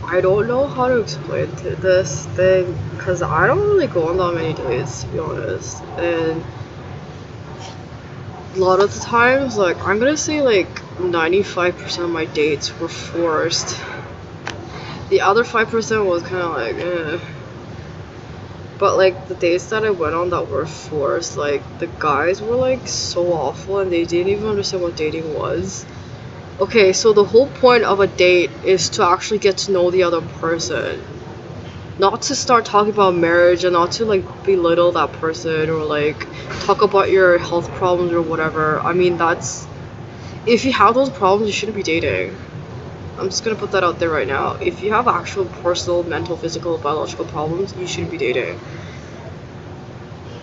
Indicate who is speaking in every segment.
Speaker 1: I don't know how to explain this thing because I don't really go on that many dates, to be honest. And a lot of the times, like, I'm gonna say like 95% of my dates were forced. The other 5% was kind of like, eh. But like the dates that I went on that were forced, like the guys were like so awful and they didn't even understand what dating was. Okay, so the whole point of a date is to actually get to know the other person. Not to start talking about marriage and not to like belittle that person or like talk about your health problems or whatever. I mean, that's if you have those problems, you shouldn't be dating. I'm just gonna put that out there right now. If you have actual personal, mental, physical, biological problems, you shouldn't be dating.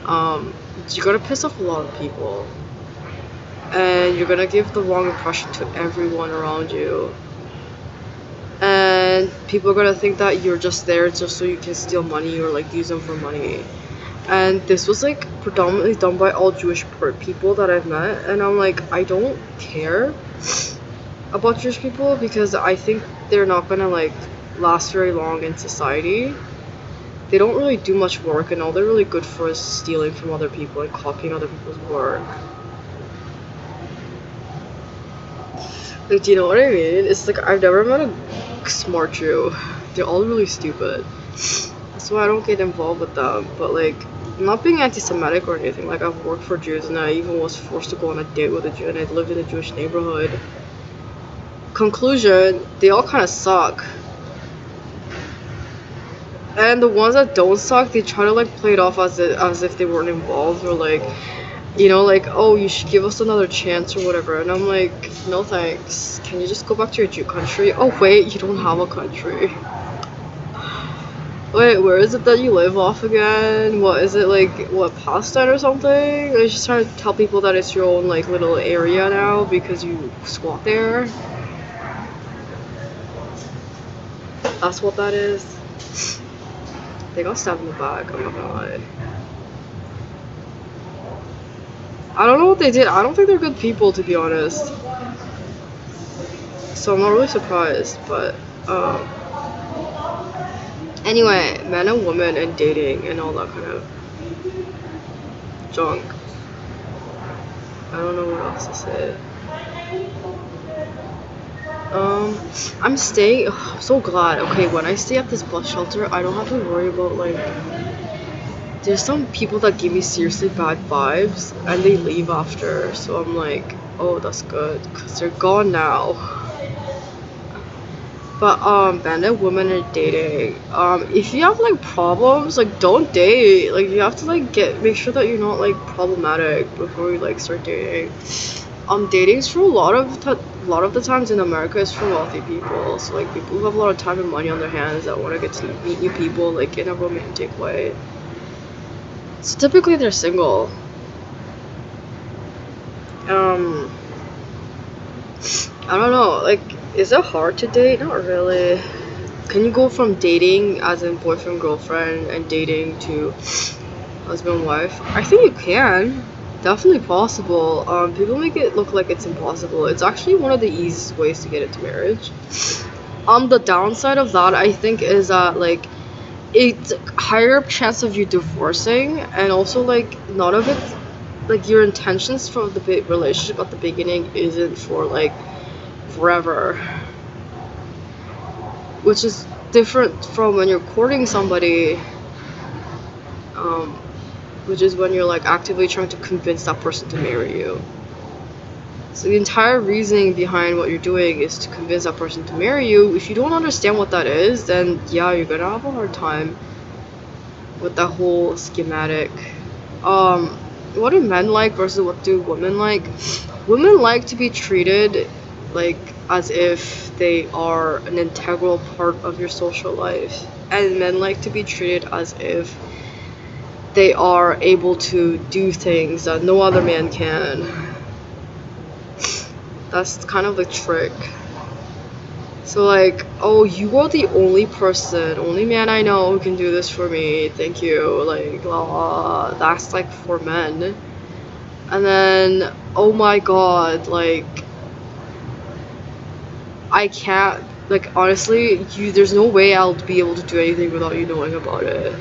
Speaker 1: Um, you're gonna piss off a lot of people, and you're gonna give the wrong impression to everyone around you. And people are gonna think that you're just there just so you can steal money or like use them for money. And this was like predominantly done by all Jewish people that I've met, and I'm like, I don't care about Jewish people because I think they're not gonna like last very long in society. They don't really do much work, and all they're really good for is stealing from other people and copying other people's work. Like, do you know what I mean? It's like I've never met a smart Jew. They're all really stupid. That's why I don't get involved with them. But like, I'm not being anti-Semitic or anything. Like, I've worked for Jews, and I even was forced to go on a date with a Jew, and I lived in a Jewish neighborhood. Conclusion: they all kind of suck. And the ones that don't suck, they try to like play it off as if they weren't involved or like, you know, like, oh, you should give us another chance or whatever. And I'm like, no thanks. Can you just go back to your Jew country? Oh wait, you don't have a country. Wait, where is it that you live off again? What is it, like, what, Palestine or something? I just trying to tell people that it's your own like little area now because you squat there. That's what that is. They got stabbed in the back, I'm not gonna lie. I don't know what they did. I don't think they're good people, to be honest. So I'm not really surprised, but anyway, man and woman and dating and all that kind of junk. I don't know what else to say. I'm staying. I'm so glad. Okay, when I stay at this bus shelter, I don't have to worry about like. There's some people that give me seriously bad vibes, and they leave after. So I'm like, oh, that's good, cause they're gone now. But men and women are dating. If you have like problems, like don't date. Like you have to like make sure that you're not like problematic before you like start dating. Dating's for a lot of the times in America is for wealthy people. So like people who have a lot of time and money on their hands that want to get to meet new people like in a romantic way. So typically they're single. Um, I don't know. Like, is it hard to date? Not really. Can you go from dating as in boyfriend girlfriend and dating to husband wife? I think you can. Definitely possible. People make it look like it's impossible. It's actually one of the easiest ways to get into marriage. The downside of that I think is that like it's higher chance of you divorcing, and also like none of it, like your intentions from the relationship at the beginning isn't for like forever, which is different from when you're courting somebody, um, which is when you're like actively trying to convince that person to marry you. So the entire reasoning behind what you're doing is to convince that person to marry you. If you don't understand what that is, then yeah, you're gonna have a hard time with that whole schematic. Um, what do men like versus what do women like? Women like to be treated like as if they are an integral part of your social life, and men like to be treated as if they are able to do things that no other man can. That's kind of the trick. So like, oh, you are the only person, only man I know who can do this for me. Thank you. Like, that's like for men. And then, oh my god, like, I can't, Like honestly, there's no way I'll be able to do anything without you knowing about it.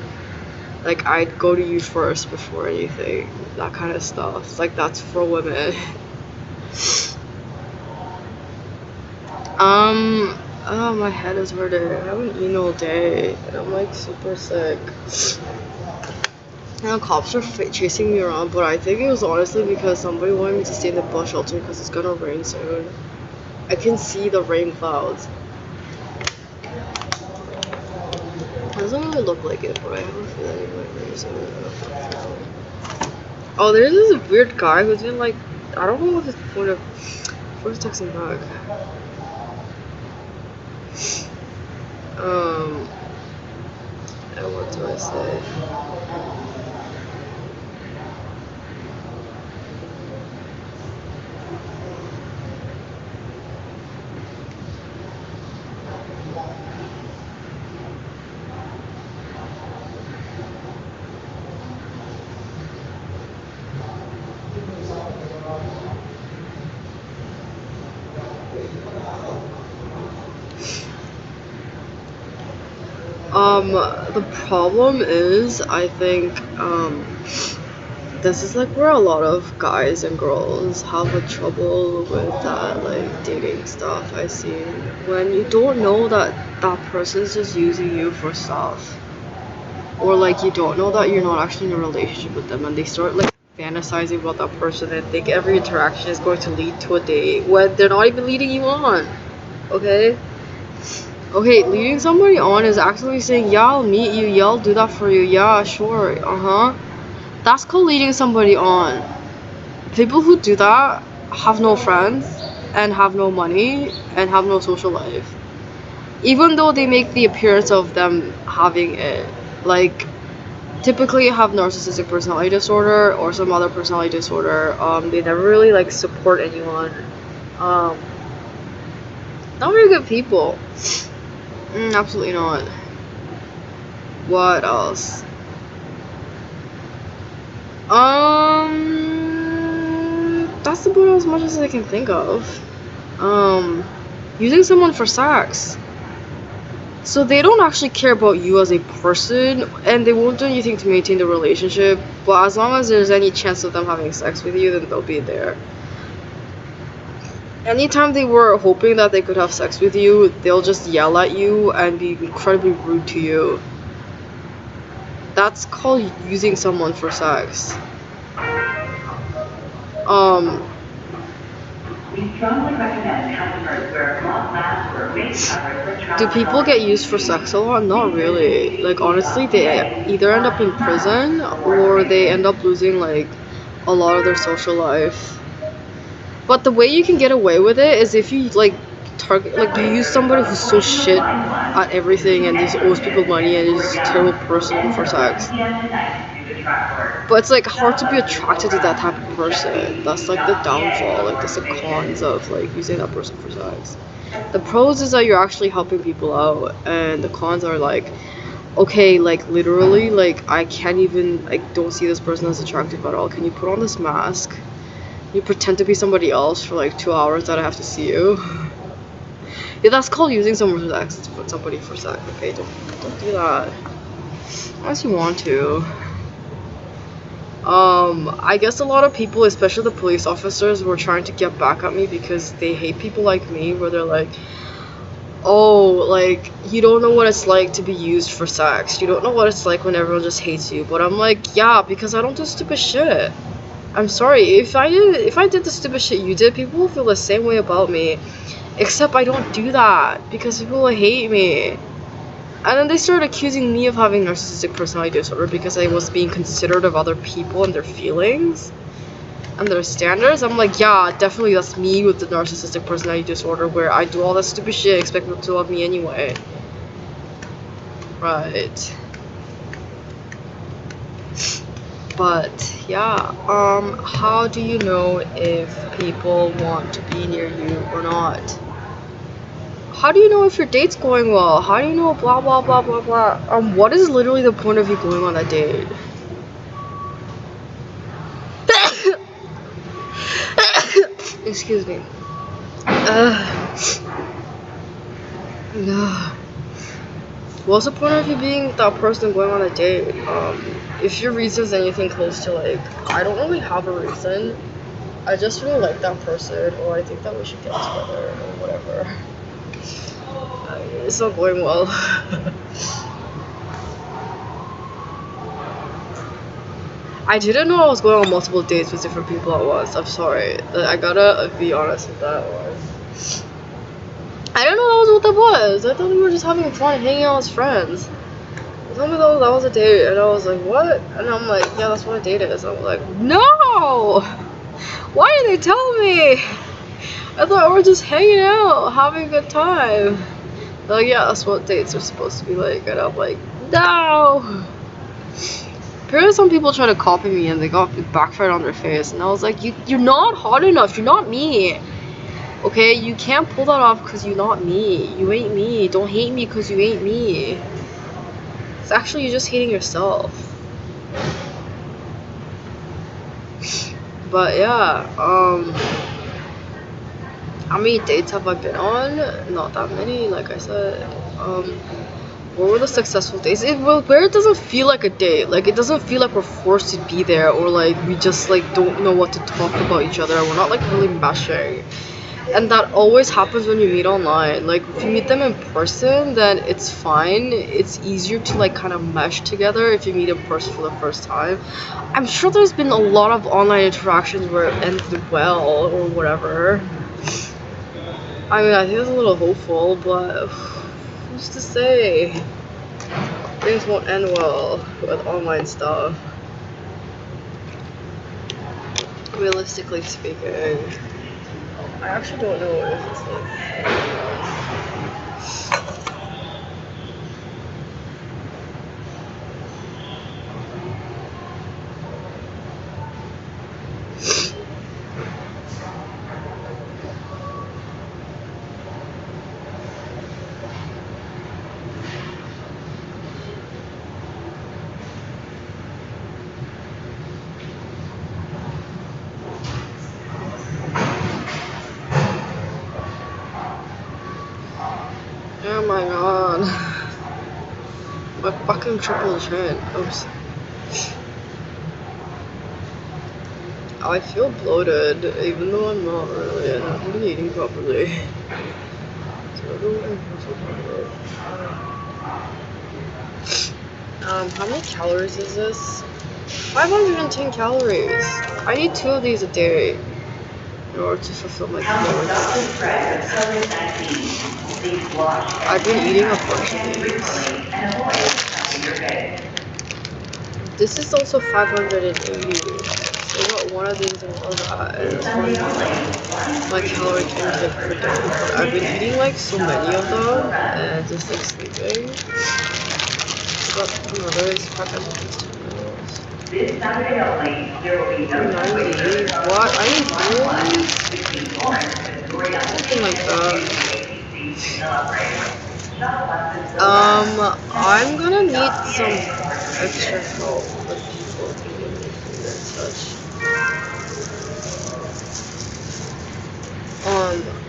Speaker 1: Like I'd go to you first before anything. That kind of stuff. Like that's for women. Oh, my head is hurting. I haven't eaten all day, and I'm like super sick. Now cops are chasing me around, but I think it was honestly because somebody wanted me to stay in the bus shelter because it's gonna rain soon. I can see the rain clouds. It doesn't really look like it, but I have a feeling it might rain soon. Oh, there's this weird guy who's been like, I don't know what his point of. Where's texting back? And what do I say? The problem is, I think, this is like where a lot of guys and girls have a trouble with that, like, dating stuff I see. When you don't know that that person's just using you for stuff. Or, like, you don't know that you're not actually in a relationship with them, and they start, like, fantasizing about that person and think every interaction is going to lead to a date when they're not even leading you on. Okay? Okay, leading somebody on is actually saying, yeah, I'll meet you, yeah, I'll do that for you, yeah, sure, That's called leading somebody on. People who do that have no friends, and have no money, and have no social life. Even though they make the appearance of them having it. Like, typically have narcissistic personality disorder or some other personality disorder. They never really, like, support anyone. Um, Not very good people. Absolutely not. What else? That's about as much as I can think of. Using someone for sex. So they don't actually care about you as a person, and they won't do anything to maintain the relationship, but as long as there's any chance of them having sex with you, then they'll be there. Anytime they were hoping that they could have sex with you, they'll just yell at you and be incredibly rude to you. That's called using someone for sex. Do people get used for sex a lot? Not really. Like, honestly, they either end up in prison or they end up losing, like, a lot of their social life. But the way you can get away with it is if you, like, you use somebody who's so shit at everything and just owes people money and is just a terrible person for sex. But it's, like, hard to be attracted to that type of person. That's, like, the downfall. Like, that's the cons of, like, using that person for sex. The pros is that you're actually helping people out, and the cons are, like, okay, like, literally, like, I can't even, like, don't see this person as attractive at all. Can you put on this mask? You pretend to be somebody else for, like, 2 hours that I have to see you. Yeah, that's called using someone for sex. To put somebody for sex. Okay, don't do that. Unless you want to. I guess a lot of people, especially the police officers, were trying to get back at me because they hate people like me, where they're like, oh, like, you don't know what it's like to be used for sex. You don't know what it's like when everyone just hates you. But I'm like, yeah, because I don't do stupid shit. I'm sorry, if I did the stupid shit you did, people will feel the same way about me. Except I don't do that, because people will hate me. And then they started accusing me of having narcissistic personality disorder because I was being considerate of other people and their feelings and their standards. I'm like, yeah, definitely that's me with the narcissistic personality disorder, where I do all that stupid shit, expect them to love me anyway. Right. But yeah, how do you know if people want to be near you or not? How do you know if your date's going well? How do you know blah blah blah blah blah? What is literally the point of you going on that date? Excuse me. Nah. What's the point of you being that person going on a date? If your reason's anything close to like, I don't really have a reason. I just really like that person, or I think that we should get together, or whatever. It's not going well. I didn't know I was going on multiple dates with different people at once. I'm sorry. I gotta be honest with that one. I didn't know that was what that was. I thought we were just having fun, hanging out as friends. They told me that was a date, and I was like, what? And I'm like, yeah, that's what a date is. I'm like, no! Why did they tell me? I thought we were just hanging out, having a good time. They're like, yeah, that's what dates are supposed to be like. And I'm like, no! Apparently some people try to copy me and they got backfired on their face. And I was like, you're not hot enough. You're not me. Okay, you can't pull that off because you're not me. You ain't me. Don't hate me because you ain't me. It's actually you're just hating yourself. But yeah, how many dates have I been on? Not that many, like I said. What were the successful dates? Where it doesn't feel like a date. Like it doesn't feel like we're forced to be there, or like we just like don't know what to talk about each other. We're not like really meshing. And that always happens when you meet online. Like if you meet them in person, then it's fine. It's easier to like kind of mesh together if you meet in person for the first time. I'm sure there's been a lot of online interactions where it ended well or whatever. I mean, I think it's a little hopeful, but who's to say? Things won't end well with online stuff. Realistically speaking. I actually don't know if it's oh my god. My fucking triple chin. Oops. I feel bloated, even though I'm not really. And I haven't been eating properly. How many calories is this? 510 calories. I need 2 of these a day in order to fulfill my calories. I've been eating a bunch of these. This is also 580. So what one of these and one of that is my calorie intake per day. But I've been eating like so many of them and just like sleeping. But another is 510 meals. This Saturday only, there will be no 90. What? I need more? Something like that. I'm gonna need some extra help with people taking me food and such.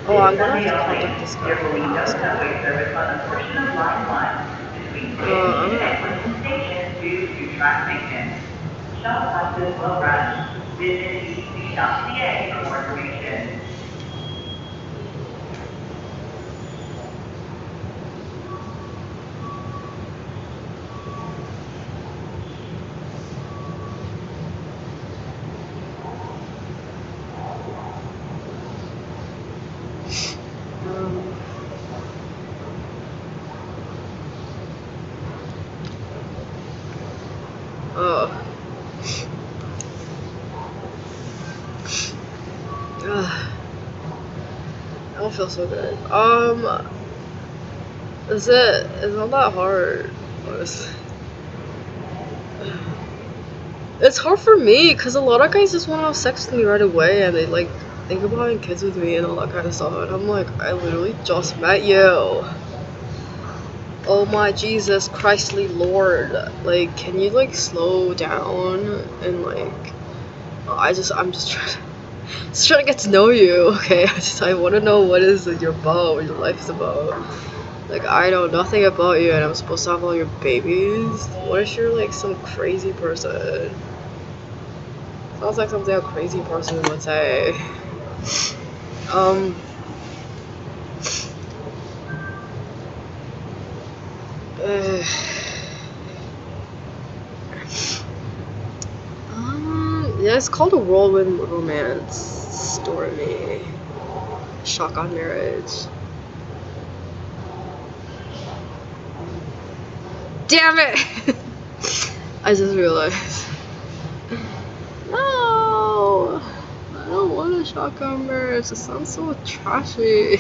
Speaker 1: Oh, I'm gonna have to contact this guy. Shop buses will run. Visit etc. for more information. I don't feel so good. Is it? It's not that hard, honestly. It's hard for me because a lot of guys just want to have sex with me right away and they like think about having kids with me and all that kind of stuff. And I'm like, I literally just met you. Oh my Jesus Christly Lord. Like, can you like slow down and like, I'm just trying to get to know you, okay? I want to know what is your about, what your life is about. Like, I know nothing about you and I'm supposed to have all your babies? What if you're like some crazy person? Sounds like something a crazy person would say. Yeah, it's called a whirlwind romance story. Shotgun marriage. Damn it! I just realized. No! I don't want a shotgun marriage. It sounds so trashy.